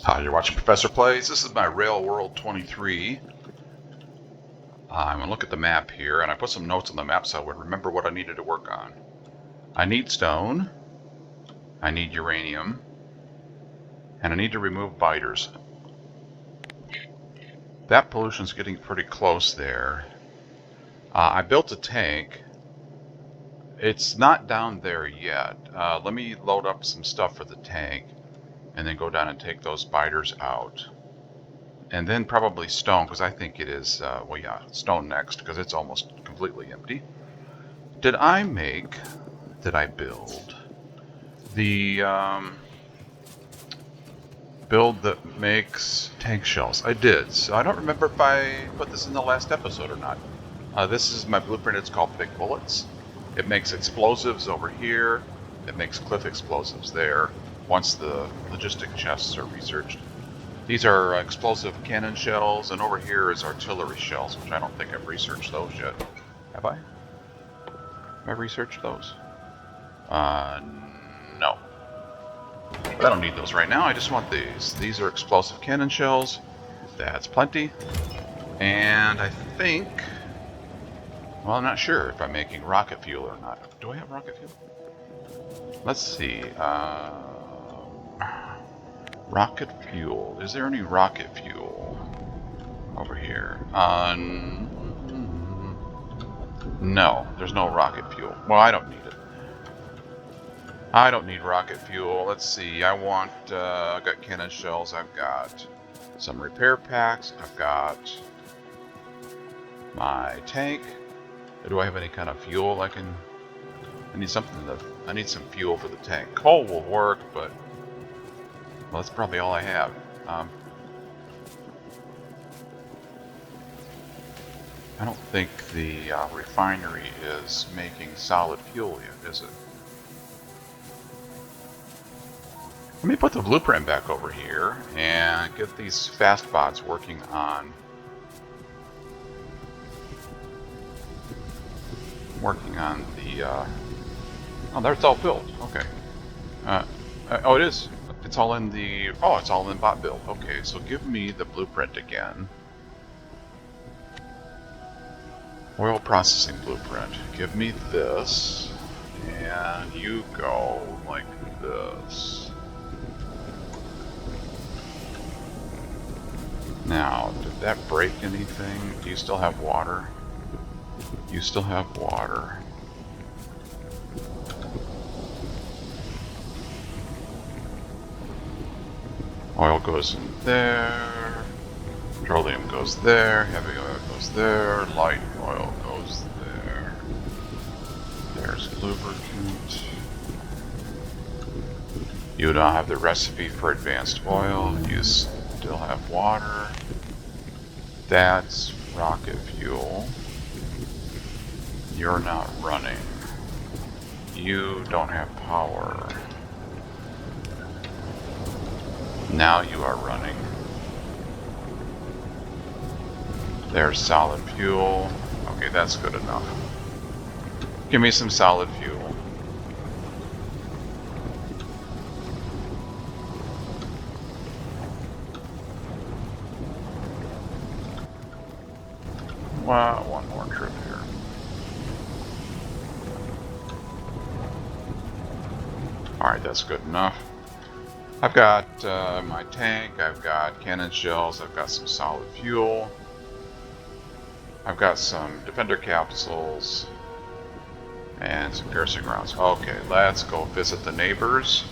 Hi, you're watching Professor Plays. This is my Rail World 23. I'm going to look at the map here, and I put some notes on the map so I would remember what I needed to work on. I need stone, I need uranium, and I need to remove biters. That pollution's getting pretty close there. I built a tank. It's not down there yet. Let me load up some stuff for the tank, and then go down and take those biters out. And then probably stone, because I think it is, well, yeah, stone next, because it's almost completely empty. Did I build the build that makes tank shells? I did, so I don't remember if I put this in the last episode or not. This is my blueprint. It's called Big Bullets. It makes explosives over here. It makes cliff explosives there, once the logistic chests are researched. These are explosive cannon shells, and over here is artillery shells, which I don't think I've researched those yet. Have I? Have I researched those? No. But I don't need those right now, I just want these. These are explosive cannon shells. That's plenty. And I think... well, I'm not sure if I'm making rocket fuel or not. Do I have rocket fuel? Let's see. Rocket fuel. Is there any rocket fuel over here? No, there's no rocket fuel. Well, I don't need it. I don't need rocket fuel. Let's see. I've got cannon shells. I've got some repair packs. I've got my tank. Do I have any kind of fuel I need some fuel for the tank. Coal will work, but well, that's probably all I have. I don't think the refinery is making solid fuel yet, is it? Let me put the blueprint back over here and get these fast bots working on the oh, there, it's all built. Okay. Oh, it is. It's all in the... oh, it's all in bot build. Okay, so give me the blueprint again. Oil processing blueprint. Give me this. And you go like this. Now, did that break anything? Do you still have water? You still have water. Oil goes in there, petroleum goes there, heavy oil goes there, light oil goes there. There's lubricant. You don't have the recipe for advanced oil, you still have water. That's rocket fuel. You're not running. You don't have power. Now you are running. There's solid fuel. Okay, that's good enough. Give me some solid fuel. Wow, one more trip here. Alright, that's good enough. I've got my tank, I've got cannon shells, I've got some solid fuel. I've got some defender capsules and some garrison rounds. Okay, let's go visit the neighbors.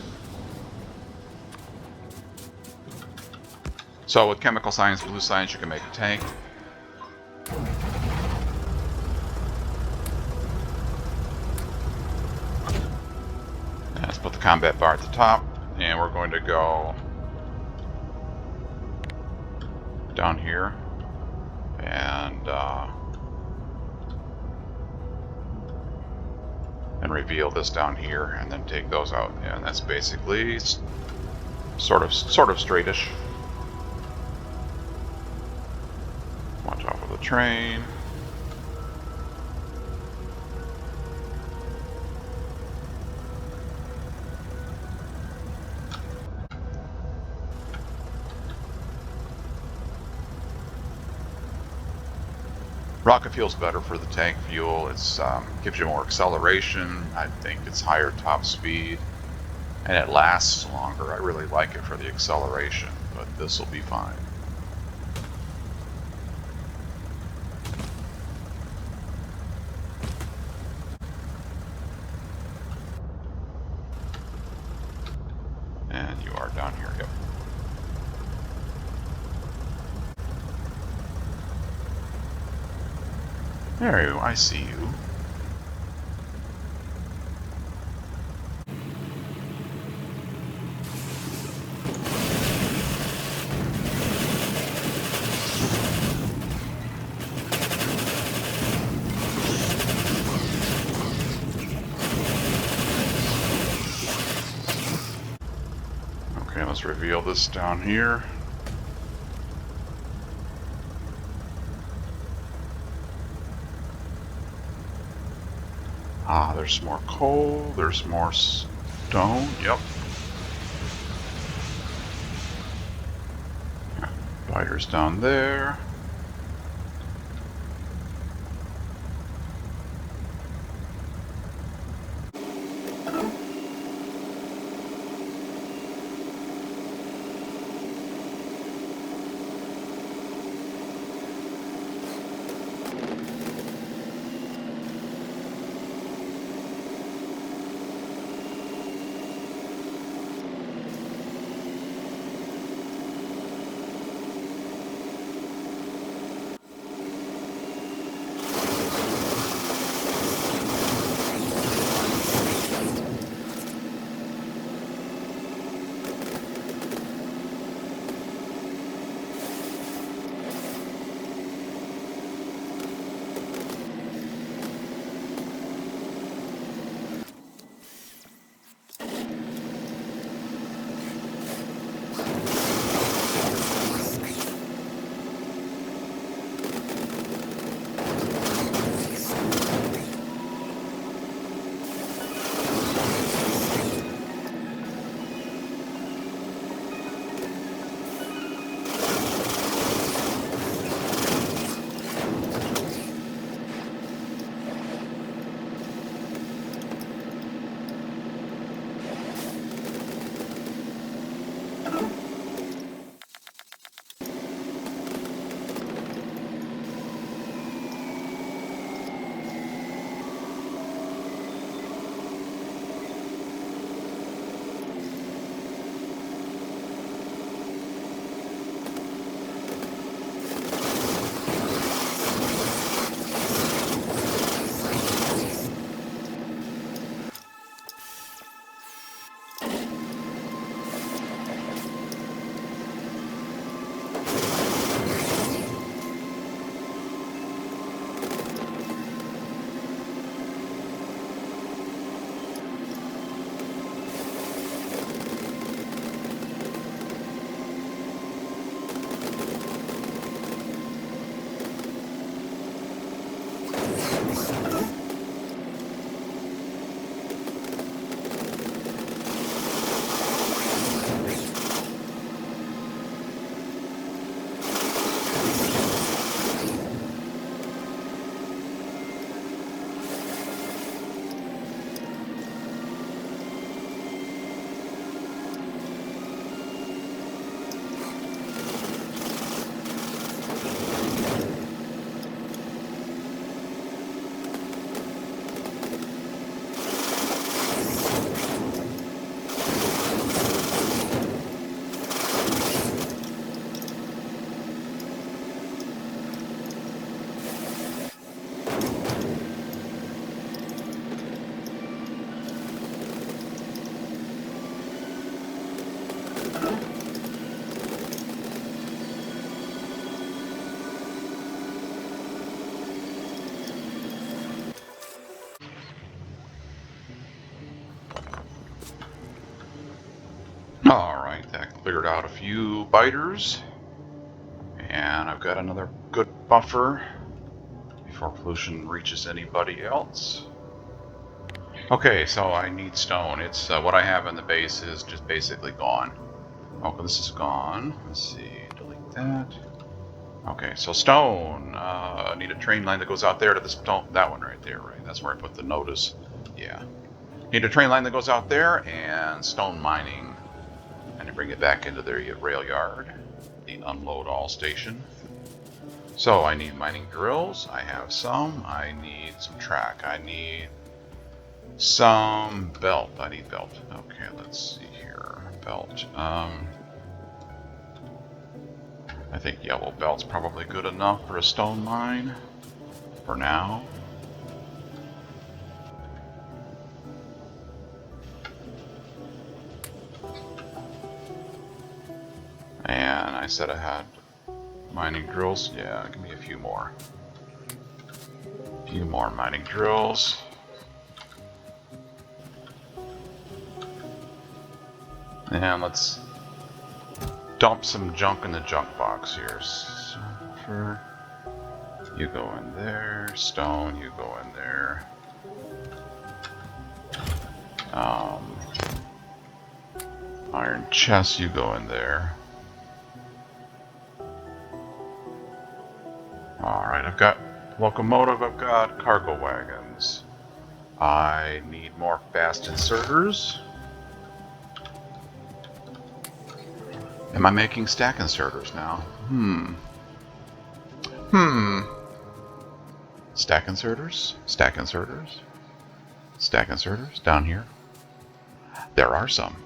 So with chemical science, blue science, you can make a tank. Let's put the combat bar at the top, and we're going to go down here and reveal this down here, and then take those out. Yeah, and that's basically sort of straightish. Watch out for the train. Rocket fuel's better for the tank fuel. It's gives you more acceleration. I think it's higher top speed, and it lasts longer. I really like it for the acceleration, but this will be fine. And you are down here, yep. There you, I see you. Okay, let's reveal this down here. Ah, there's more coal, there's more stone, yep. Spiders down there. Alright, that cleared out a few biters. And I've got another good buffer before pollution reaches anybody else. Okay, so I need stone. It's what I have in the base is just basically gone. Okay, this is gone. Let's see, delete that. Okay, so stone. I need a train line that goes out there to the stone. That one right there, right? That's where I put the notice. Yeah. Need a train line that goes out there and stone mining. And to bring it back into their rail yard. The unload all station. So I need mining drills. I have some. I need some track. I need some belt. I need belt. Okay, let's see here. Belt. I think yellow belt's probably good enough for a stone mine for now. And I said I had mining drills. Yeah, give me a few more. A few more mining drills. And let's dump some junk in the junk box here. Sulfur. You go in there. Stone, you go in there. Iron chest, you go in there. Alright, I've got locomotive, I've got cargo wagons. I need more fast inserters. Am I making stack inserters now? Stack inserters? Stack inserters? Stack inserters? Down here? There are some.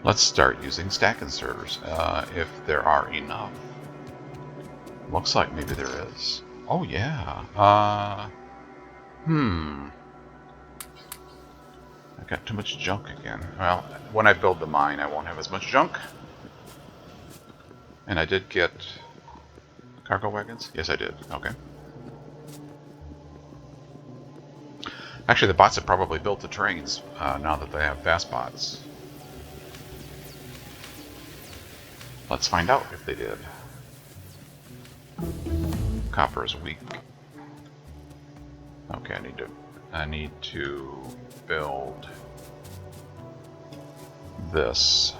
Let's start using stack inserters, if there are enough. Looks like maybe there is. Oh yeah. I got too much junk again. Well, when I build the mine, I won't have as much junk. And I did get cargo wagons? Yes, I did. Okay. Actually, the bots have probably built the trains now that they have fast bots. Let's find out if they did. Copper is weak. Okay, I need to build this.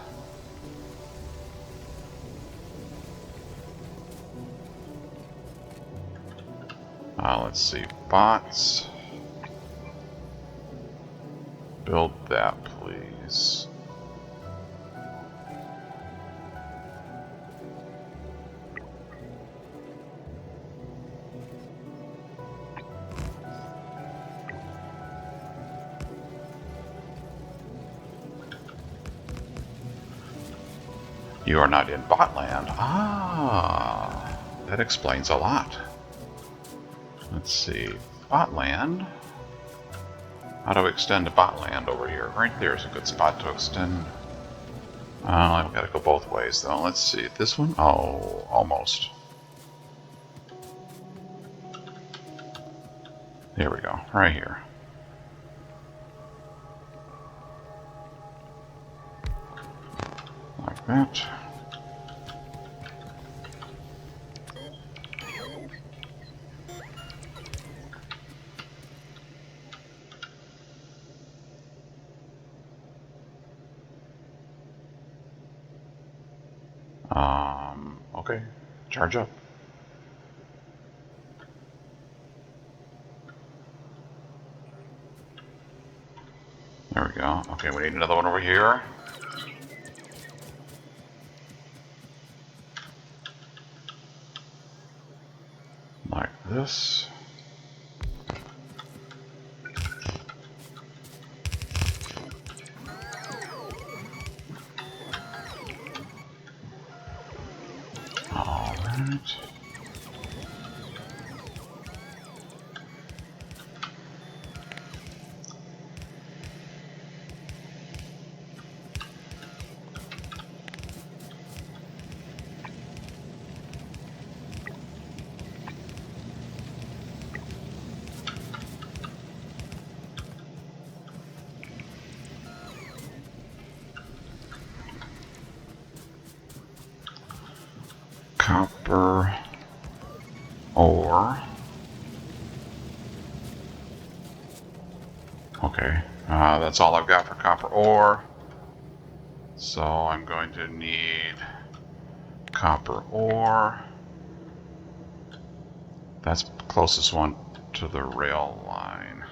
Let's see, bots. Build that, please. You are not in botland. Ah, that explains a lot. Let's see, botland. How do I extend to botland over here? Right there is a good spot to extend. I've got to go both ways though. Let's see, this one? Oh, almost. There we go, right here. Like that. Okay, charge up. There we go. Okay, we need another one over here. Like this. All right. Copper ore. Okay, that's all I've got for copper ore. So I'm going to need copper ore. That's the closest one to the rail line.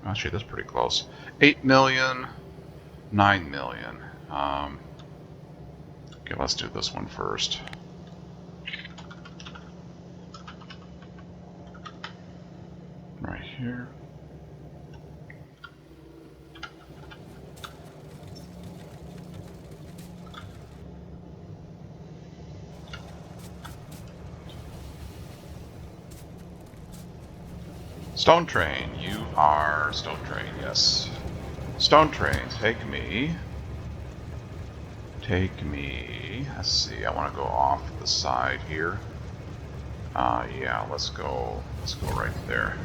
Actually, that's pretty close. 8 million, 9 million. Okay, let's do this one first. Right here. Stone Train, you are Stone Train, yes. Stone Train, take me. Take me. Let's see, I want to go off the side here. Yeah, let's go right there.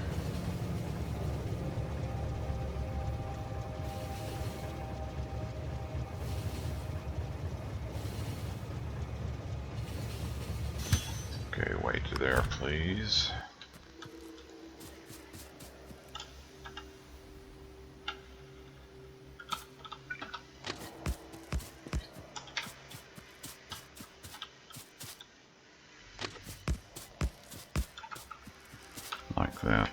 Okay, wait there, please. Like that.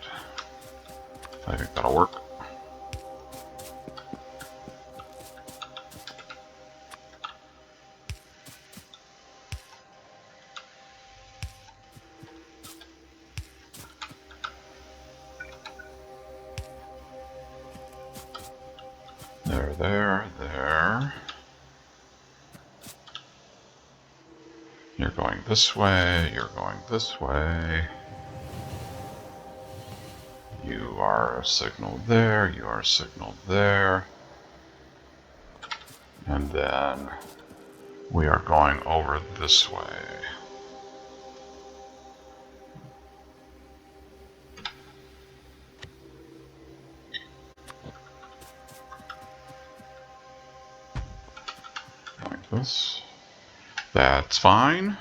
I think that'll work. There. You're going this way, you're going this way. You are signaled there, you are signaled there. And then we are going over this way. Like this. That's fine.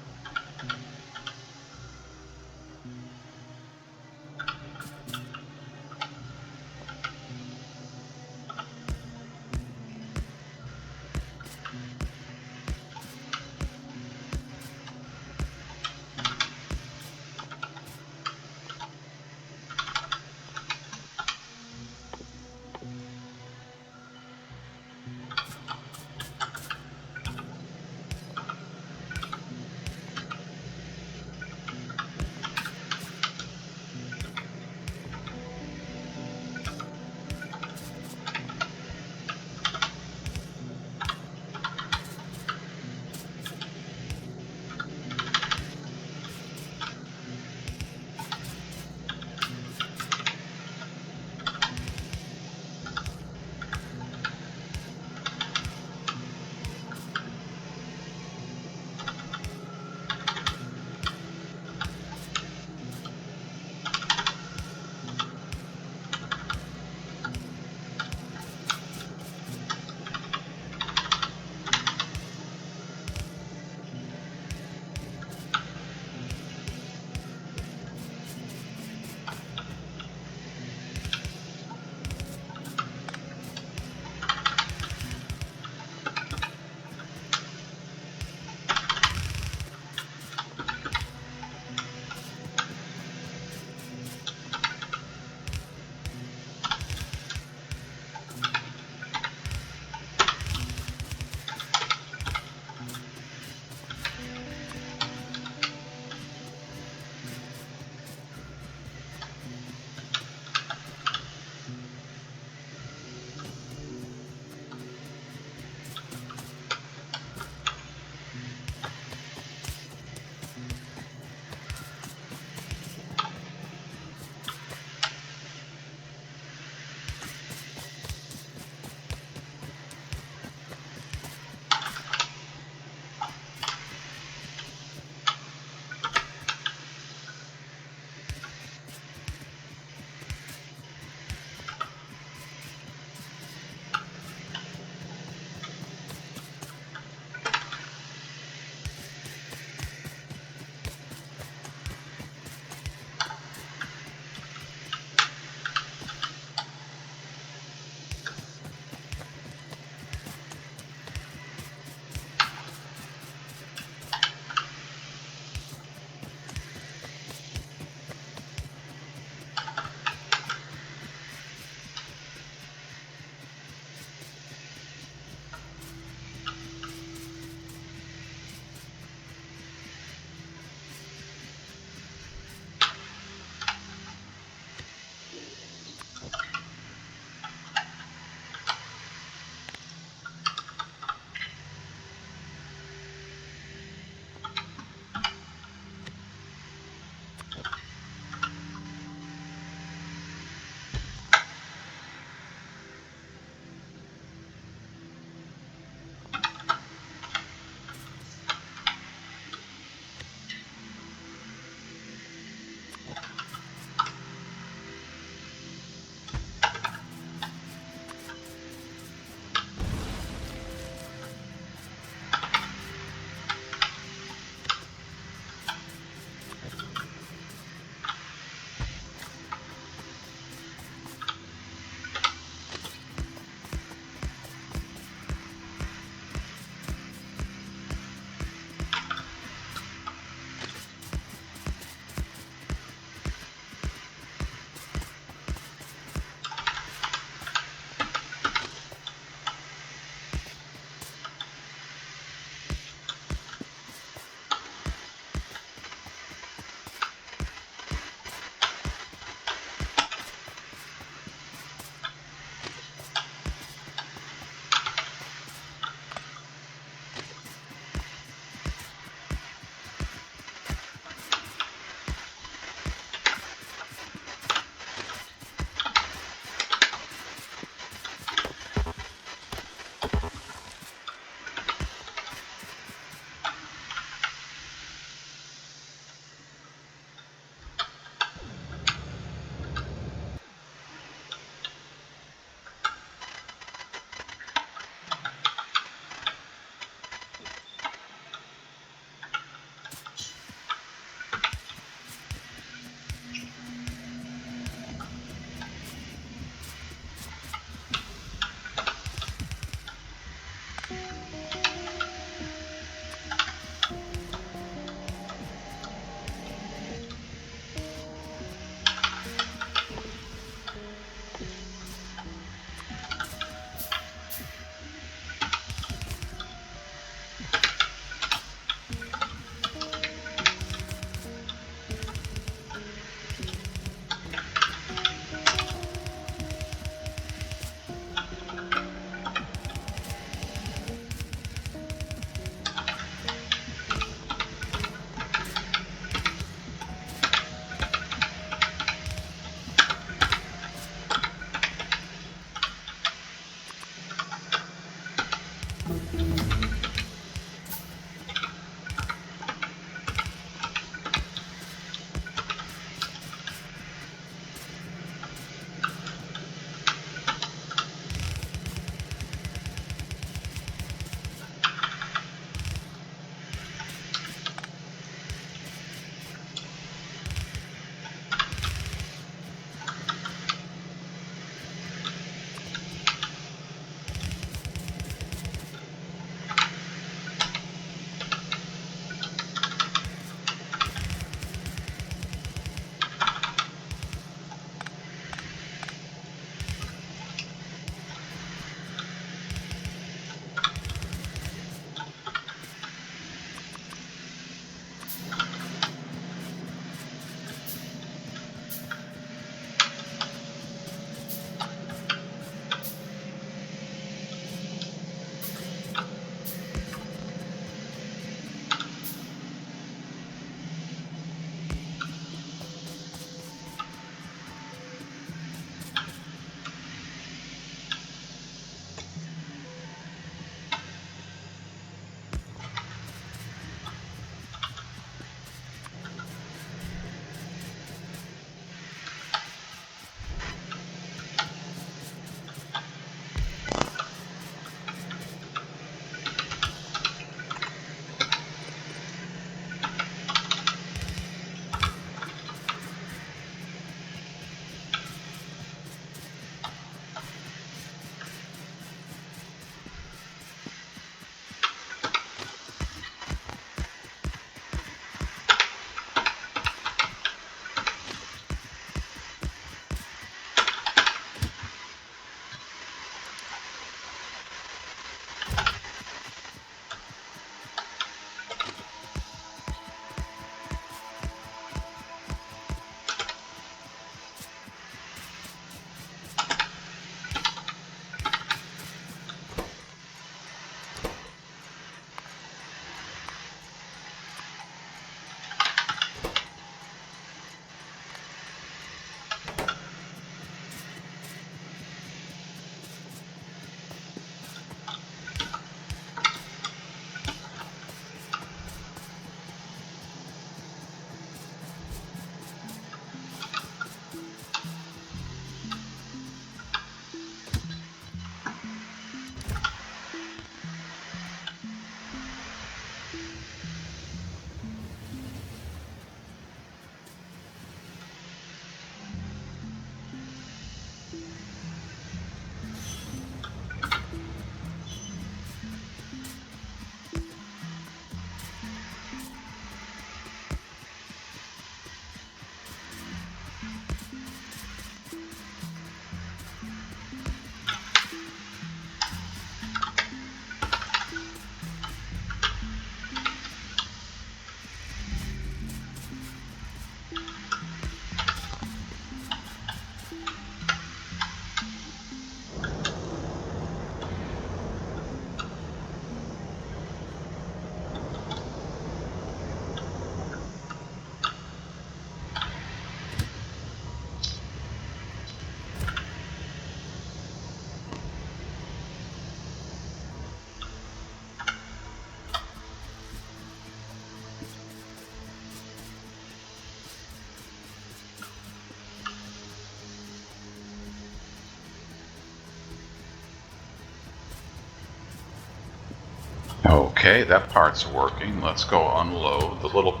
Okay, that part's working. Let's go unload the little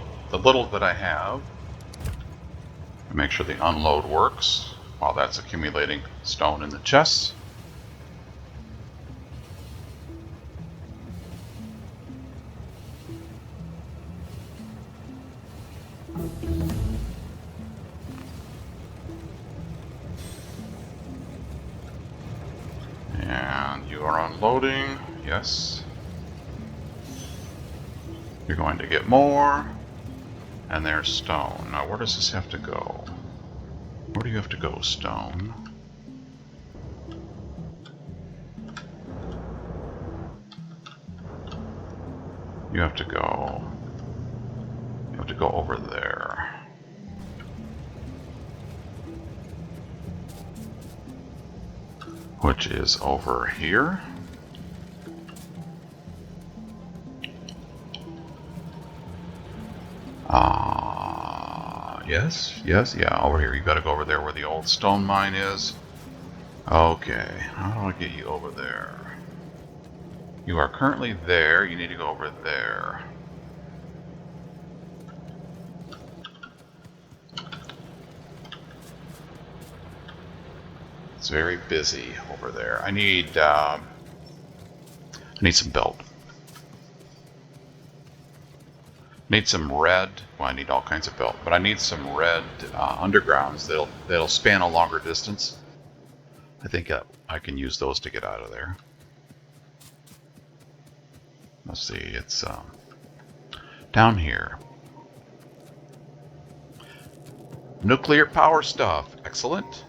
that I have. Make sure the unload works while that's accumulating stone in the chests. And you are unloading, yes. You're going to get more. And there's stone. Now where does this have to go? Where do you have to go, stone? You have to go over there. Which is over here. Yes, yeah, over here. You gotta go over there where the old stone mine is. Okay, how do I get you over there? You are currently there, you need to go over there. It's very busy over there. I need some belt. Need some red. Well, I need all kinds of belt, but I need some red undergrounds that'll span a longer distance. I think I can use those to get out of there. Let's see. It's down here. Nuclear power stuff. Excellent.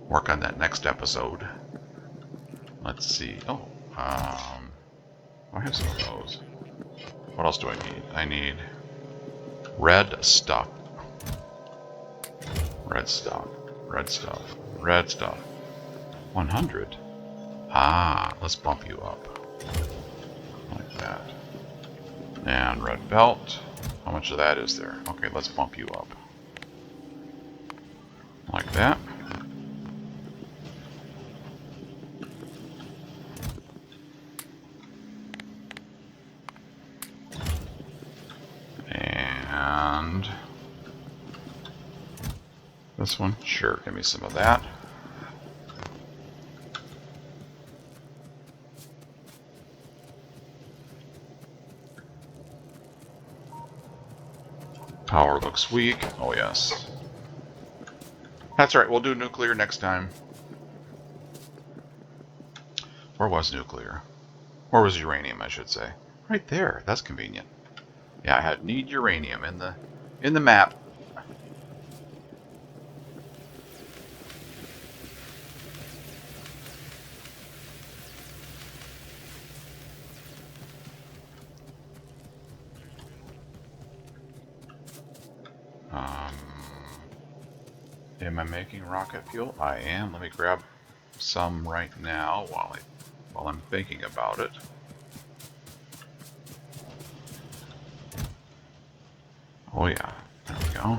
Work on that next episode. Let's see. Oh, I have some of those. What else do I need? I need red stuff. Red stuff. Red stuff. Red stuff. 100. Ah, let's bump you up. Like that. And red belt. How much of that is there? Okay, let's bump you up. Like that. And this one, sure, give me some of that. Power looks weak. Oh, yes. That's right, we'll do nuclear next time. Where was nuclear? Where was uranium, I should say? Right there. That's convenient. Yeah, I need uranium in the map. Am I making rocket fuel? I am. Let me grab some right now while I'm thinking about it. Oh yeah, there we go.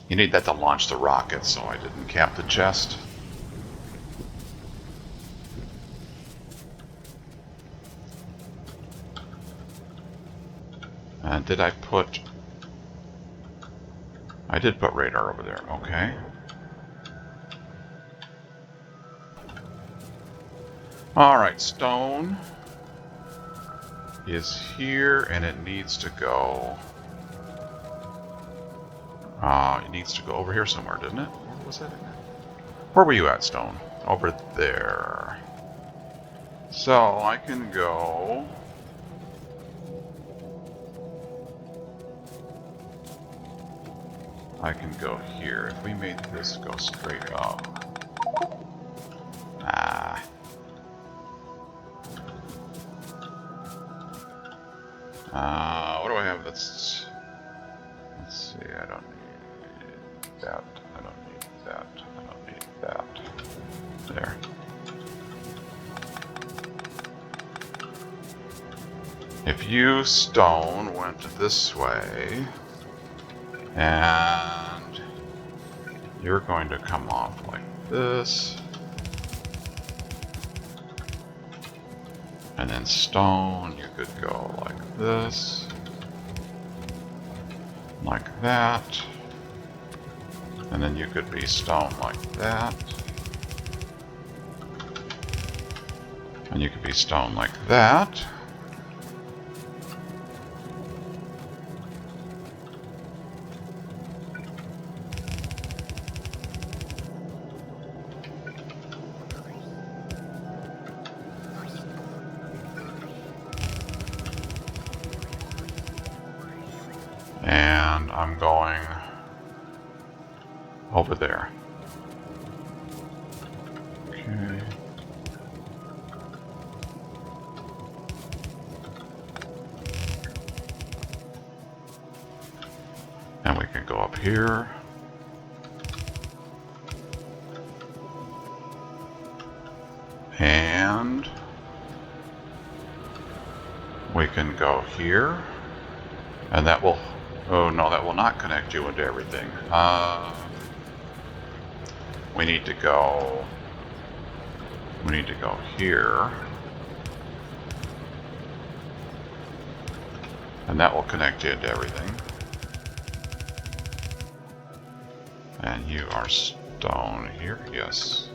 You need that to launch the rocket, so I didn't cap the chest. And did I put... I did put radar over there, okay. Alright, stone is here, and it needs to go... it needs to go over here somewhere, didn't it? Where was it? Where were you at, stone? Over there. So, I can go... I can go here. If we made this go straight up... what do I have that's... Let's see, I don't need that. I don't need that. I don't need that. There. If you, stone, went this way, and you're going to come off like this, And then stone, you could go like this, like that. And then you could be stone like that. And you could be stone like that. And I'm going over there. Okay. And we can go up here. And we can go here. And that will, oh no, that will not connect you into everything. We need to go here. And that will connect you into everything. And you are stone here, yes.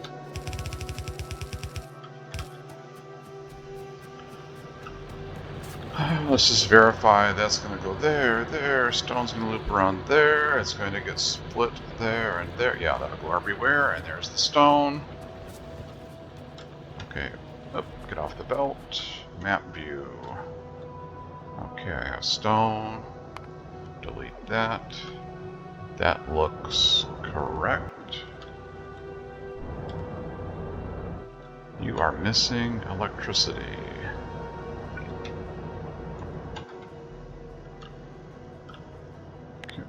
Let's just verify that's going to go there, there. Stone's going to loop around there. It's going to get split there and there. Yeah, that'll go everywhere. And there's the stone. Okay, up, get off the belt. Map view. Okay, I have stone. Delete that. That looks correct. You are missing electricity. Okay.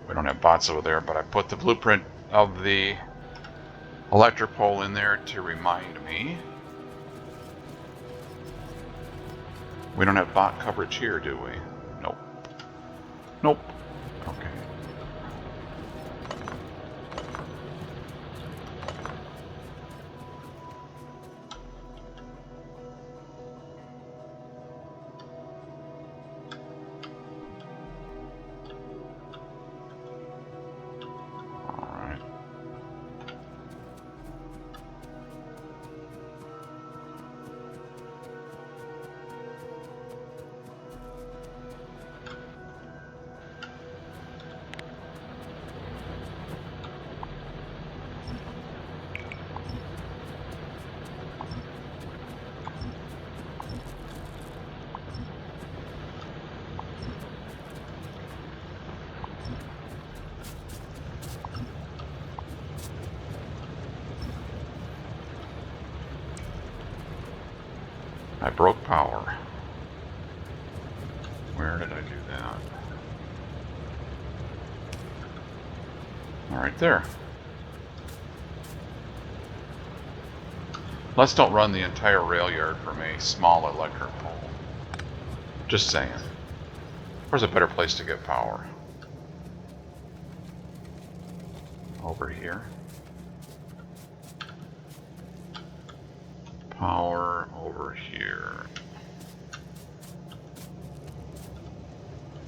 We don't have bots over there, but I put the blueprint of the electric pole in there to remind me. We don't have bot coverage here, do we? Nope. Nope. Okay. I broke power. Where did I do that? All right, there. Let's don't run the entire rail yard from a small electric pole. Just saying. Where's a better place to get power? Over here. Power over here.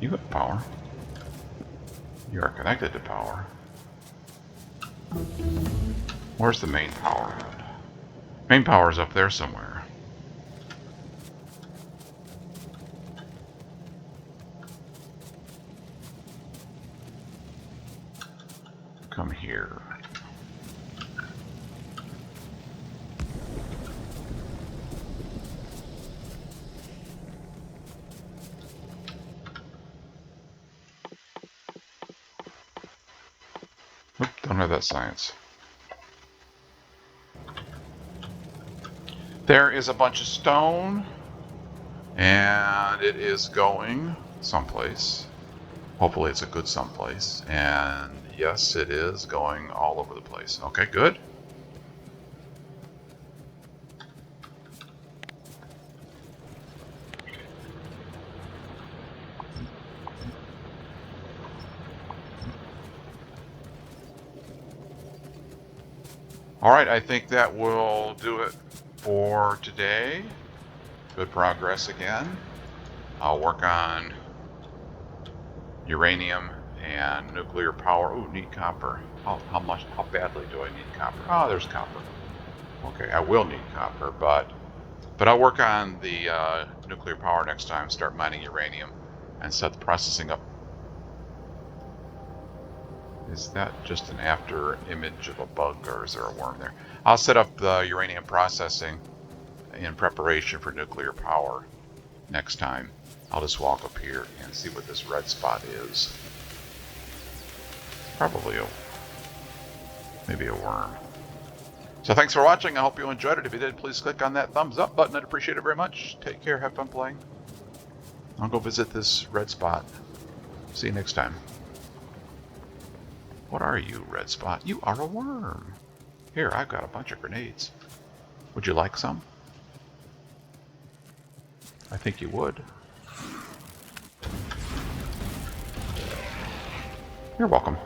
You have power. You are connected to power. Where's the main power at? Main power is up there somewhere. Come here. Oop, don't have that science. There is a bunch of stone, and it is going someplace. Hopefully it's a good someplace. And yes, it is going all over the place. Okay, good. All right, I think that will do it for today. Good progress again. I'll work on uranium and nuclear power. Ooh, need copper. How badly do I need copper? Oh, there's copper. Okay, I will need copper, but I'll work on the nuclear power next time. Start mining uranium and set the processing up. Is that just an after image of a bug, or is there a worm there? I'll set up the uranium processing in preparation for nuclear power next time. I'll just walk up here and see what this red spot is. Probably maybe a worm. So thanks for watching. I hope you enjoyed it. If you did, please click on that thumbs up button. I'd appreciate it very much. Take care. Have fun playing. I'll go visit this red spot. See you next time. What are you, red spot? You are a worm. Here, I've got a bunch of grenades. Would you like some? I think you would. You're welcome.